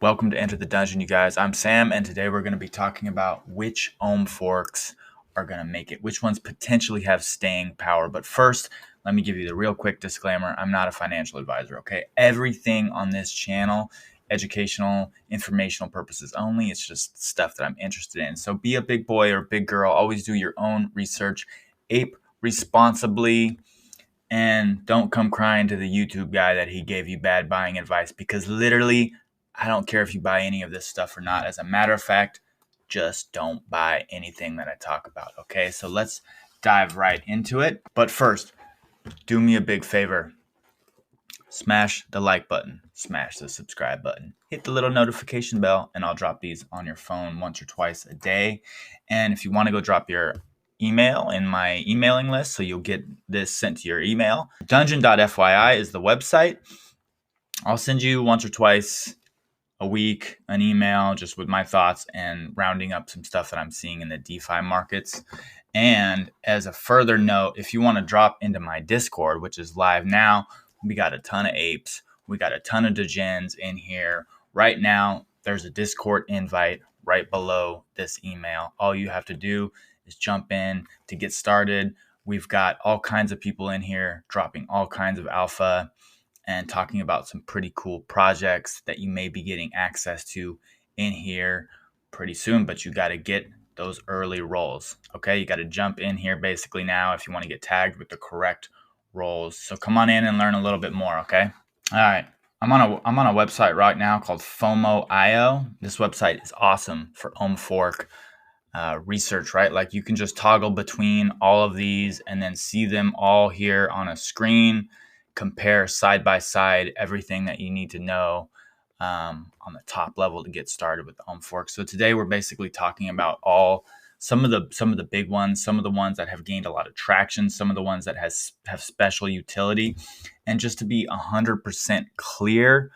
Welcome to Enter the Dungeon, you guys. I'm Sam, and today we're going to be talking about which ohm forks are going to make it, which ones potentially have staying power. But first, let me give you the real quick disclaimer. I'm not a financial advisor, okay? Everything on this channel, educational, informational purposes only. It's just stuff that I'm interested in. So be a big boy or big girl. Always do your own research. Ape responsibly. And don't come crying to the YouTube guy that he gave you bad buying advice, because literally, I don't care if you buy any of this stuff or not. As a matter of fact, just don't buy anything that I talk about, okay? So let's dive right into it. But first, do me a big favor. Smash the like button, smash the subscribe button, hit the little notification bell, and I'll drop these on your phone once or twice a day. And if you want to go drop your email in my emailing list so you'll get this sent to your email, dungeon.fyi is the website. I'll send you once or twice a week an email just with my thoughts and rounding up some stuff that I'm seeing in the DeFi markets. And as a further note, if you want to drop into my Discord, which is live now, we got a ton of apes. We got a ton of degens in here. Right now, there's a Discord invite right below this email. All you have to do is jump in to get started. We've got all kinds of people in here dropping all kinds of alpha and talking about some pretty cool projects that you may be getting access to in here pretty soon, but you got to get those early rolls. Okay, you got to jump in here basically now if you want to get tagged with the correct roles. So come on in and learn a little bit more, okay? All right. I'm on a website right now called FOMO.io. This website is awesome for ohm fork research, right? Like you can just toggle between all of these and then see them all here on a screen, compare side by side everything that you need to know on the top level to get started with the ohm fork. So today we're basically talking about some of the big ones, some of the ones that have gained a lot of traction, some of the ones that have special utility. And just to be 100% clear,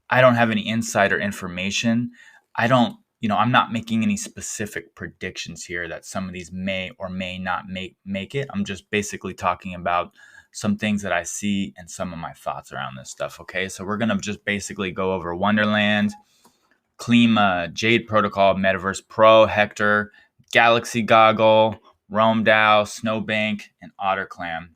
I don't have any insider information. I'm not making any specific predictions here that some of these may or may not make it. I'm just basically talking about some things that I see and some of my thoughts around this stuff, okay? So we're going to just basically go over Wonderland, Klima, Jade Protocol, Metaverse Pro, HECTOR, Galaxy Goggle, ROMEDAO, SNOWBANK, and OTTERCLAM.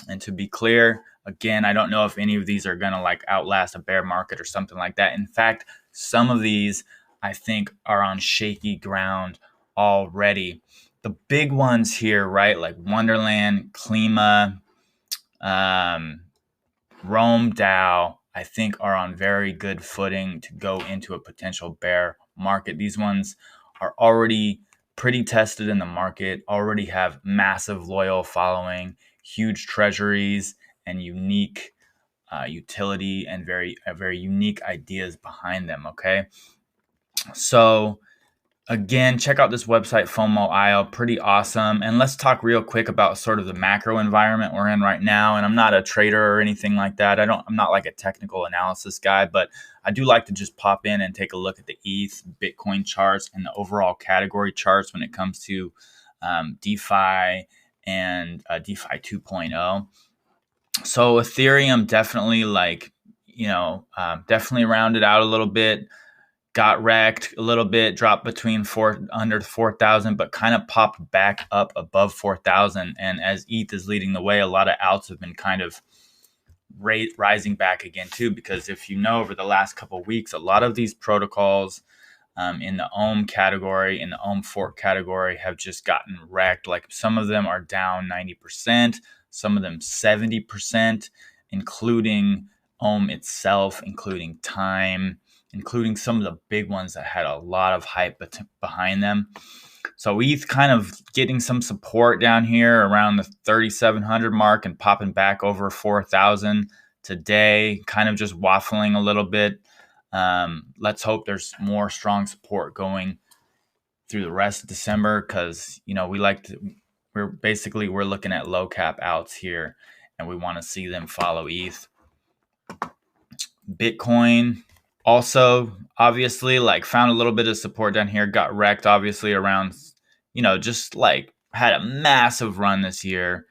And to be clear, again, I don't know if any of these are going to like outlast a bear market or something like that. In fact, some of these I think are on shaky ground already. The big ones here, right, like Wonderland, Klima, ROMEDAO, I think are on very good footing to go into a potential bear market. These ones are already pretty tested in the market, already have massive loyal following, huge treasuries, and unique utility and very unique ideas behind them, okay? So again, check out this website, FOMO.io, pretty awesome. And let's talk real quick about sort of the macro environment we're in right now. And I'm not a trader or anything like that. I'm not like a technical analysis guy, but I do like to just pop in and take a look at the ETH, Bitcoin charts, and the overall category charts when it comes to DeFi and DeFi 2.0. So Ethereum definitely definitely rounded out a little bit. Got wrecked a little bit, dropped under 4,000, but kind of popped back up above 4,000. And as ETH is leading the way, a lot of alts have been kind of rising back again too, because if you know, over the last couple of weeks, a lot of these protocols in the ohm category, in the ohm fork category, have just gotten wrecked. Like some of them are down 90%, some of them 70%, including ohm itself, including time, including some of the big ones that had a lot of hype behind them. So ETH kind of getting some support down here around the 3,700 mark and popping back over 4,000 today, kind of just waffling a little bit. Let's hope there's more strong support going through the rest of December, because we're looking at low cap outs here, and we want to see them follow ETH. Bitcoin also, obviously, like found a little bit of support down here, got wrecked, obviously, around, just like had a massive run this year,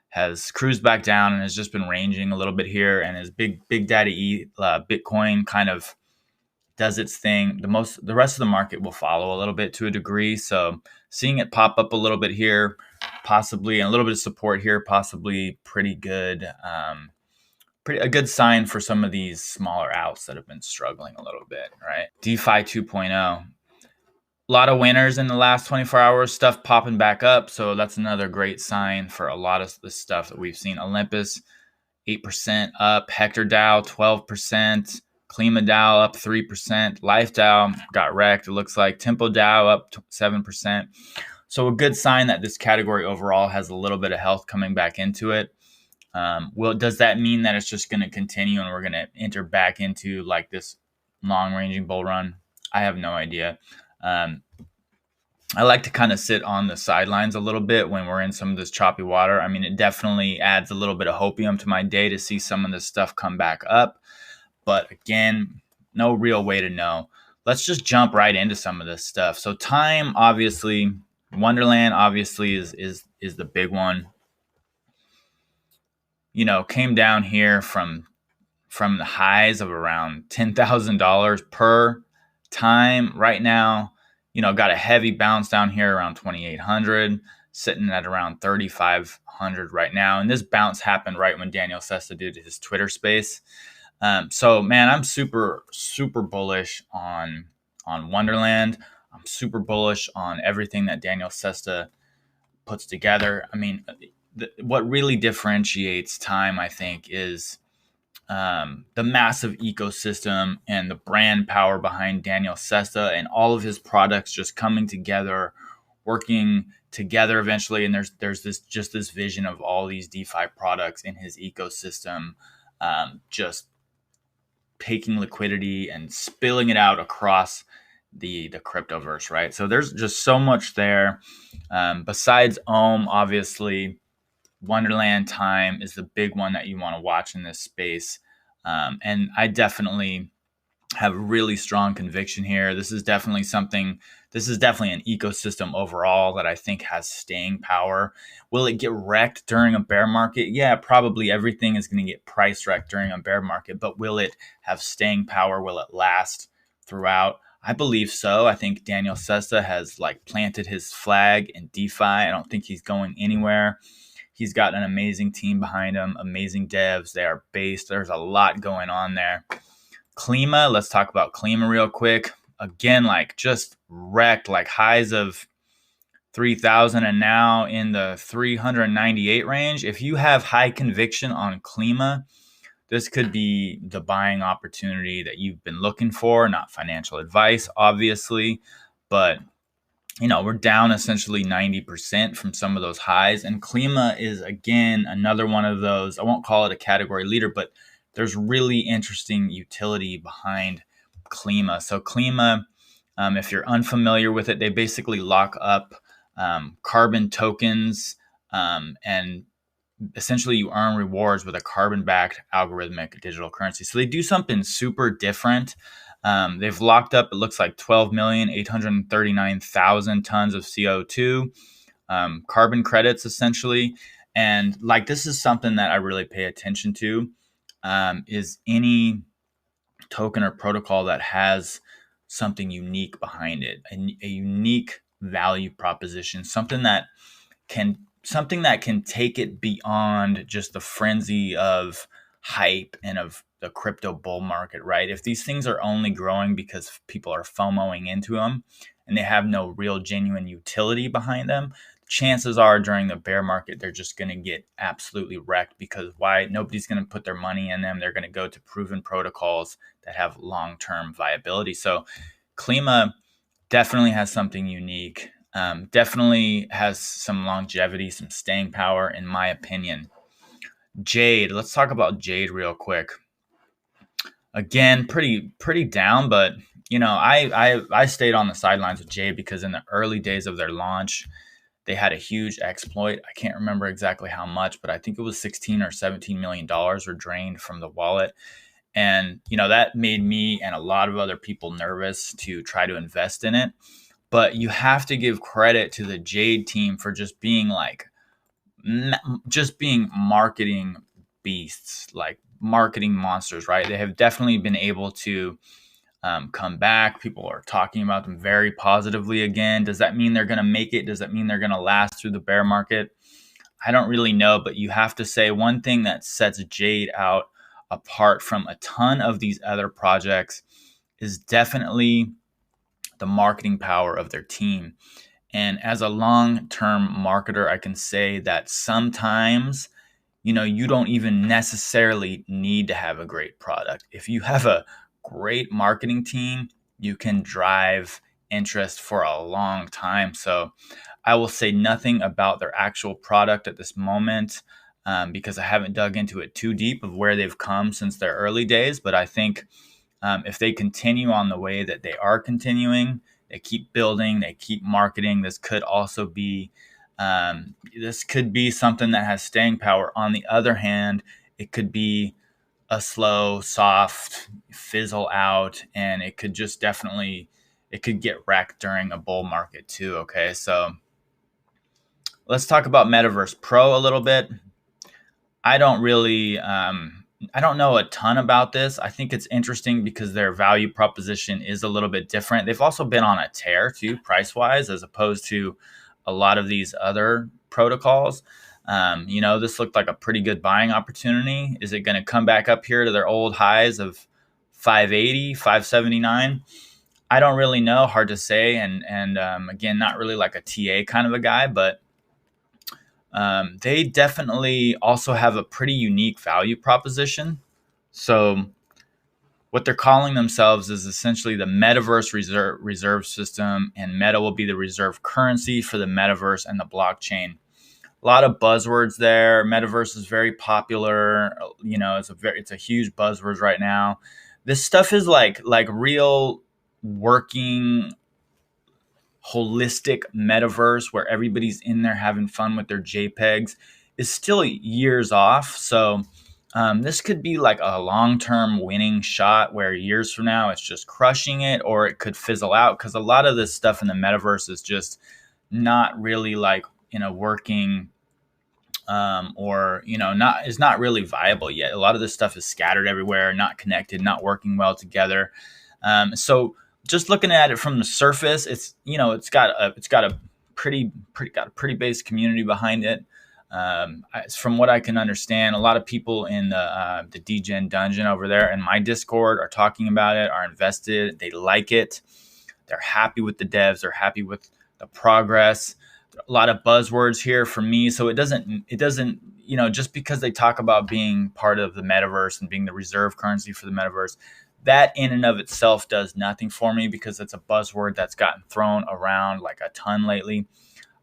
has cruised back down and has just been ranging a little bit here. And his big daddy Bitcoin kind of does its thing. The rest of the market will follow a little bit to a degree. So seeing it pop up a little bit here, possibly, and a little bit of support here, possibly pretty good. A good sign for some of these smaller outs that have been struggling a little bit, right? DeFi 2.0. A lot of winners in the last 24 hours, stuff popping back up. So that's another great sign for a lot of the stuff that we've seen. Olympus, 8% up. HECTOR DAO, 12%. Klima DAO up 3%. Life DAO got wrecked. It looks like Tempo DAO up 7%. So a good sign that this category overall has a little bit of health coming back into it. Well, does that mean that it's just going to continue and we're going to enter back into like this long-ranging bull run? I have no idea. I like to kind of sit on the sidelines a little bit when we're in some of this choppy water. I mean, it definitely adds a little bit of hopium to my day to see some of this stuff come back up. But again, no real way to know. Let's just jump right into some of this stuff. So time, obviously, Wonderland obviously is the big one. You know, came down here from the highs of around $10,000 per time. Right now, you know, got a heavy bounce down here around 2,800, sitting at around 3,500 right now. And this bounce happened right when Daniel Sesta did his Twitter space. So man, I'm super bullish on Wonderland. I'm super bullish on everything that Daniel Sesta puts together. I mean, what really differentiates time, I think, is the massive ecosystem and the brand power behind Daniel Sesta and all of his products just coming together, working together eventually. And there's this vision of all these DeFi products in his ecosystem, just taking liquidity and spilling it out across the cryptoverse, right? So there's just so much there. Besides OHM, obviously, Wonderland time is the big one that you want to watch in this space. And I definitely have really strong conviction here. This is definitely an ecosystem overall that I think has staying power. Will it get wrecked during a bear market? Yeah, probably everything is going to get price wrecked during a bear market, but will it have staying power? Will it last throughout? I believe so. I think Daniel Sesta has like planted his flag in DeFi. I don't think he's going anywhere. He's got an amazing team behind him, amazing devs. They are based. There's a lot going on there. Klima, let's talk about Klima real quick. Again, like just wrecked, like highs of 3,000 and now in the 398 range. If you have high conviction on Klima, this could be the buying opportunity that you've been looking for. Not financial advice, obviously, but you know, we're down essentially 90% from some of those highs. And Klima is, again, another one of those. I won't call it a category leader, but there's really interesting utility behind Klima. So Klima, if you're unfamiliar with it, they basically lock up carbon tokens and essentially you earn rewards with a carbon-backed algorithmic digital currency. So they do something super different. They've locked up, it looks like 12,839,000 tons of CO2 carbon credits, essentially. And like this is something that I really pay attention to, is any token or protocol that has something unique behind it, a unique value proposition, something that can take it beyond just the frenzy of hype and of the crypto bull market, right? If these things are only growing because people are FOMOing into them and they have no real genuine utility behind them, chances are during the bear market, they're just going to get absolutely wrecked because why? Nobody's going to put their money in them. They're going to go to proven protocols that have long-term viability. So Klima definitely has something unique. Definitely has some longevity, some staying power, in my opinion. Jade, let's talk about Jade real quick. Again, pretty down, but you know, I stayed on the sidelines with Jade because in the early days of their launch, they had a huge exploit. I can't remember exactly how much, but I think it was $16 or $17 million were drained from the wallet. And, you know, that made me and a lot of other people nervous to try to invest in it. But you have to give credit to the Jade team for just being marketing beasts, like marketing monsters, right? They have definitely been able to come back. People are talking about them very positively again. Does that mean they're going to make it? Does that mean they're going to last through the bear market? I don't really know, but you have to say one thing that sets Jade out apart from a ton of these other projects is definitely the marketing power of their team. And as a long-term marketer, I can say that sometimes, you don't even necessarily need to have a great product. If you have a great marketing team, you can drive interest for a long time. So I will say nothing about their actual product at this moment because I haven't dug into it too deep of where they've come since their early days. But I think if they continue on the way that they are continuing, they keep building, they keep marketing, this could also be something that has staying power. On the other hand, it could be a slow, soft fizzle out, and it could get wrecked during a bull market too. Okay, so let's talk about Metaverse Pro a little bit. I don't know a ton about this. I think it's interesting because their value proposition is a little bit different. They've also been on a tear too, price wise, as opposed to a lot of these other protocols. This looked like a pretty good buying opportunity. Is it going to come back up here to their old highs of 580, 579? I don't really know. Hard to say. And again, not really like a TA kind of a guy, but they definitely also have a pretty unique value proposition. So what they're calling themselves is essentially the Metaverse reserve system, and Meta will be the reserve currency for the Metaverse and the blockchain. A lot of buzzwords there. Metaverse is very popular. It's a huge buzzword right now. This stuff is like real working holistic metaverse where everybody's in there having fun with their JPEGs is still years off. So this could be like a long-term winning shot where years from now it's just crushing it, or it could fizzle out because a lot of this stuff in the metaverse is just not really like working is not really viable yet. A lot of this stuff is scattered everywhere, not connected, not working well together. So just looking at it from the surface, it's got a pretty base community behind it. From what I can understand, a lot of people in the DGen dungeon over there in my Discord are talking about it, are invested. They like it. They're happy with the devs. They're happy with the progress. A lot of buzzwords here for me. So it doesn't, just because they talk about being part of the metaverse and being the reserve currency for the metaverse, that in and of itself does nothing for me because it's a buzzword that's gotten thrown around like a ton lately.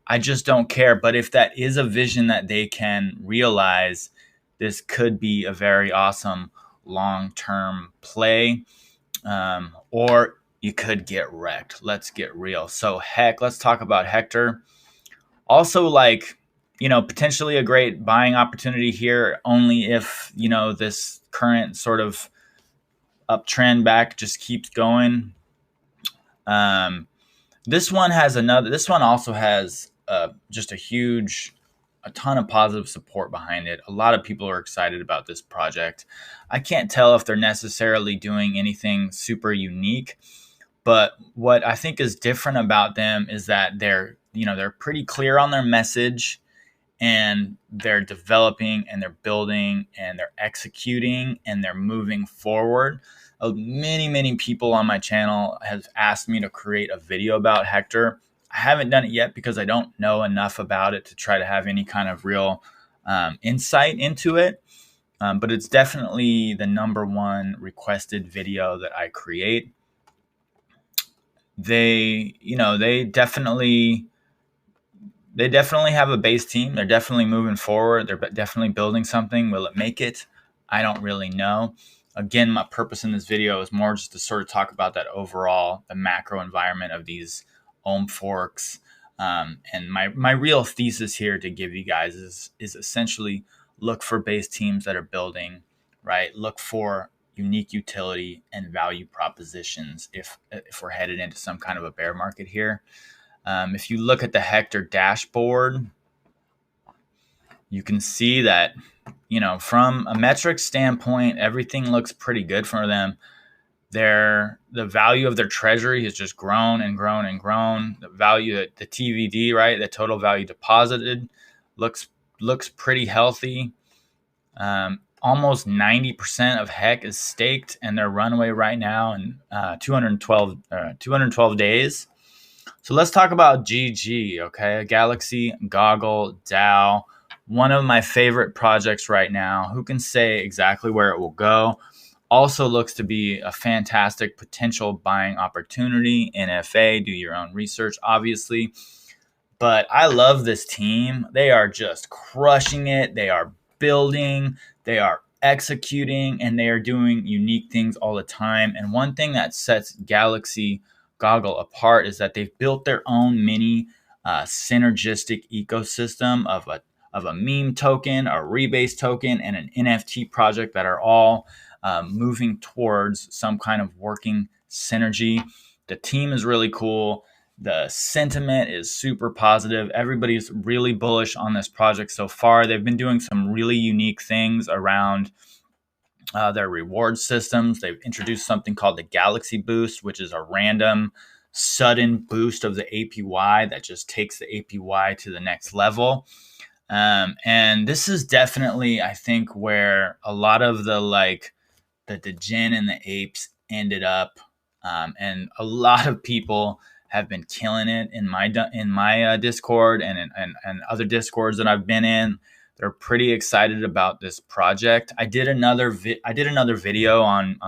I just don't care. But if that is a vision that they can realize, this could be a very awesome long-term play. Or you could get wrecked. Let's get real. So let's talk about HECTOR. Also, potentially a great buying opportunity here, only if, this current sort of uptrend back just keeps going. This one also has just a ton of positive support behind it. A lot of people are excited about this project. I can't tell if they're necessarily doing anything super unique, but what I think is different about them is that they're pretty clear on their message, and they're developing and they're building and they're executing and they're moving forward. Many people on my channel have asked me to create a video about HECTOR. I haven't done it yet because I don't know enough about it to try to have any kind of real insight into it. But it's definitely the #1 requested video that I create. They definitely have a base team. They're definitely moving forward. They're definitely building something. Will it make it? I don't really know. Again, my purpose in this video is more just to sort of talk about that overall, the macro environment of these ohm forks. And my real thesis here to give you guys is essentially look for base teams that are building, right? Look for unique utility and value propositions if we're headed into some kind of a bear market here. If you look at the HECTOR dashboard, you can see that, from a metric standpoint, everything looks pretty good for them. The value of their treasury has just grown and grown and grown. The value, the TVD, right, the total value deposited, looks pretty healthy. Almost 90% of HEC is staked, and their runway right now in 212 days. So let's talk about GG, okay? Galaxy Goggle DAO, one of my favorite projects right now. Who can say exactly where it will go? Also looks to be a fantastic potential buying opportunity. NFA, do your own research, obviously. But I love this team. They are just crushing it. They are building, they are executing, and they are doing unique things all the time. And one thing that sets Galaxy Goggle apart is that they've built their own mini synergistic ecosystem of a meme token, a rebase token, and an NFT project that are all moving towards some kind of working synergy. The team is really cool. The sentiment is super positive. Everybody's really bullish on this project so far. They've been doing some really unique things around their reward systems. They've introduced something called the Galaxy Boost, which is a random, sudden boost of the APY that just takes the APY to the next level. And this is definitely, I think, where a lot of the degen and the apes ended up. And a lot of people have been killing it in my Discord and other Discords that I've been in. They're pretty excited about this project. I did another video on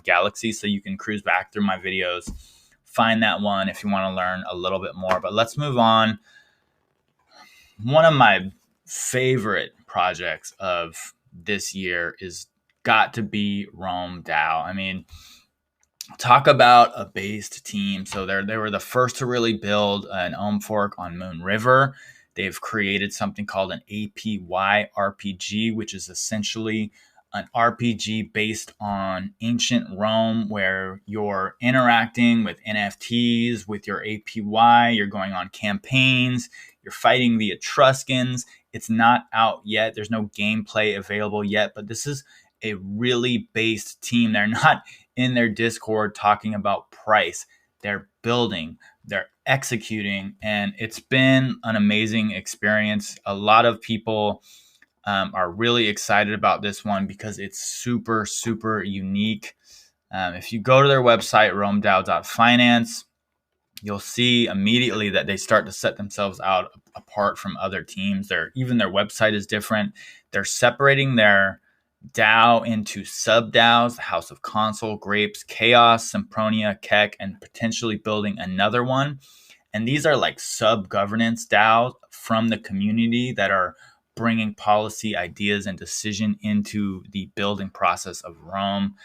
Galaxy, so you can cruise back through my videos, find that one if you want to learn a little bit more. But let's move on. One of my favorite projects of this year is got to be ROMEDAO. I mean, talk about a based team. So they were the first to really build an OHM fork on moonriver. They've created something called an APY RPG, which is essentially an RPG based on ancient Rome, where you're interacting with NFTs, with your APY, you're going on campaigns, you're fighting the Etruscans. It's not out yet. There's no gameplay available yet, but this is a really based team. They're not in their Discord talking about price. They're building, they're executing, and it's been an amazing experience. A lot of people are really excited about this one because it's super, super unique. If you go to their website, romedao.finance, you'll see immediately that they start to set themselves out apart from other teams. Even their website is different. They're separating their DAO into sub-DAOs, the House of Console, Grapes, Chaos, Sempronia, Keck, and potentially building another one. And these are like sub-governance DAOs from the community that are bringing policy ideas and decision into the building process of Rome.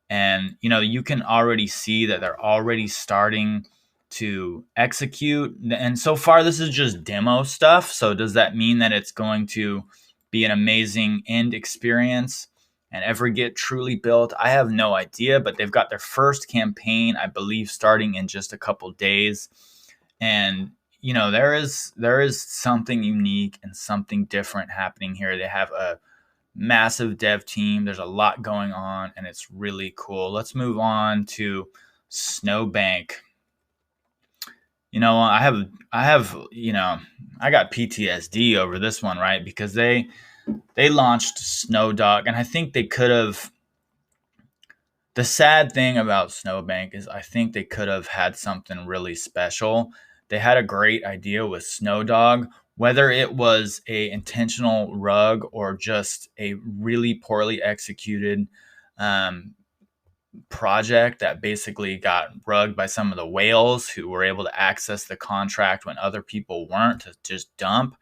And, you can already see that they're already starting to execute. And so far, this is just demo stuff. So does that mean that it's going to be an amazing end experience and ever get truly built? I have no idea, but they've got their first campaign, I believe, starting in just a couple days. And, there is something unique and something different happening here. They have a massive dev team. There's a lot going on, and it's really cool. Let's move on to SNOWBANK. I got PTSD over this one, right? Because they launched SNOWDOG, and I think they could have. The sad thing about SNOWBANK is I think they could have had something really special. They had a great idea with SNOWDOG, whether it was a intentional rug or just a really poorly executed project that basically got rugged by some of the whales who were able to access the contract when other people weren't, to just dump.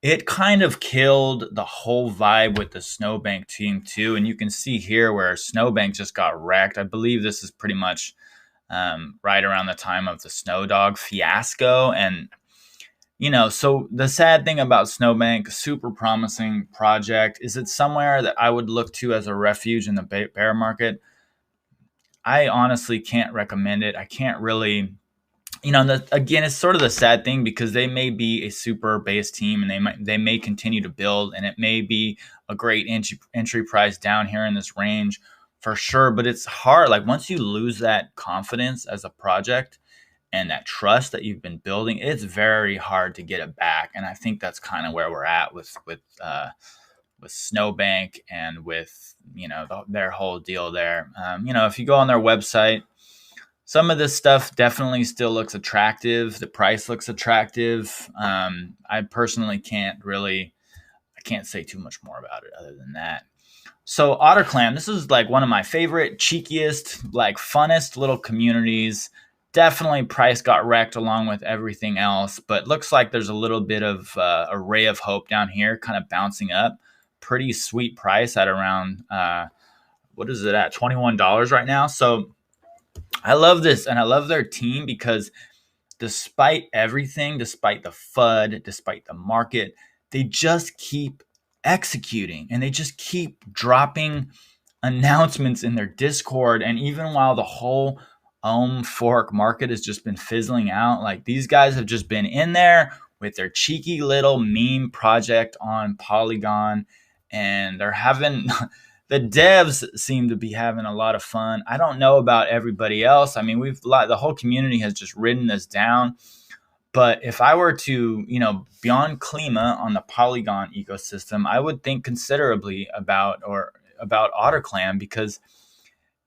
It kind of killed the whole vibe with the SNOWBANK team too. And you can see here where SNOWBANK just got wrecked. I believe this is pretty much right around the time of the SNOWDOG fiasco. And, so the sad thing about SNOWBANK, super promising project. Is it somewhere that I would look to as a refuge in the bear market? I honestly can't recommend it. I can't really, again, it's sort of the sad thing because they may be a super base team and they may continue to build, and it may be a great entry price down here in this range. for sure, but it's hard. Like once you lose that confidence as a project and that trust that you've been building, it's very hard to get it back. And I think that's kind of where we're at with SNOWBANK and with their whole deal there. If you go on their website, some of this stuff definitely still looks attractive. The price looks attractive. I personally can't say too much more about it other than that. So OTTERCLAM, this is like one of my favorite, cheekiest, like funnest little communities. Definitely price got wrecked along with everything else, but looks like there's a little bit of a ray of hope down here, kind of bouncing up. Pretty sweet price at around, what is it at? $21 right now. So I love this, and I love their team because despite everything, despite the FUD, despite the market, they just keep executing and they just keep dropping announcements in their Discord. And even while the whole fork market has just been fizzling out, like these guys have just been in there with their cheeky little meme project on Polygon, and they're having the devs seem to be having a lot of fun. I don't know about everybody else. I mean, the whole community has just ridden this down. But if I were to, beyond Klima on the Polygon ecosystem, I would think considerably about OTTERCLAM because,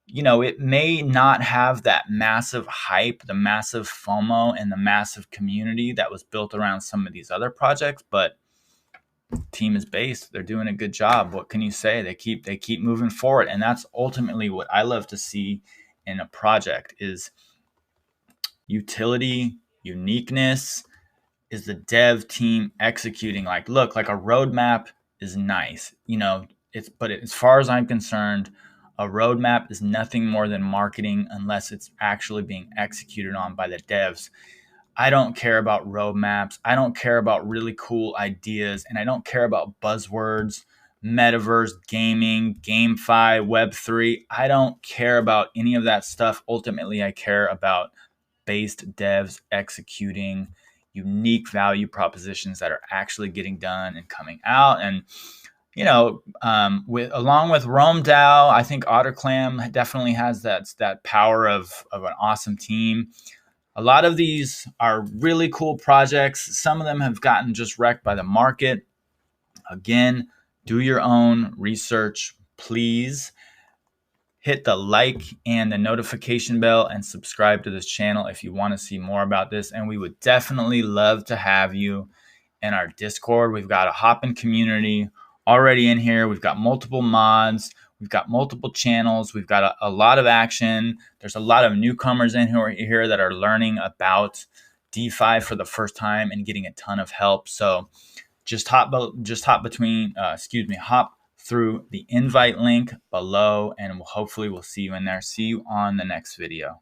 it may not have that massive hype, the massive FOMO, and the massive community that was built around some of these other projects, but team is based. They're doing a good job. What can you say? They keep moving forward, and that's ultimately what I love to see in a project is utility, uniqueness. Is the dev team executing? Like, look, like a roadmap is nice, but as far as I'm concerned, a roadmap is nothing more than marketing unless it's actually being executed on by the devs. I don't care about roadmaps. I don't care about really cool ideas. And I don't care about buzzwords, metaverse, gaming, GameFi, Web3. I don't care about any of that stuff. Ultimately, I care about based devs executing unique value propositions that are actually getting done and coming out. And, along with ROMEDAO, I think OTTERCLAM definitely has that power of an awesome team. A lot of these are really cool projects. Some of them have gotten just wrecked by the market. Again, do your own research, please. Hit the like and the notification bell and subscribe to this channel if you want to see more about this. And we would definitely love to have you in our Discord. We've got a hopping community already in here. We've got multiple mods. We've got multiple channels. We've got a lot of action. There's a lot of newcomers in here that are learning about DeFi for the first time and getting a ton of help. So hop through the invite link below, and hopefully we'll see you in there. See you on the next video.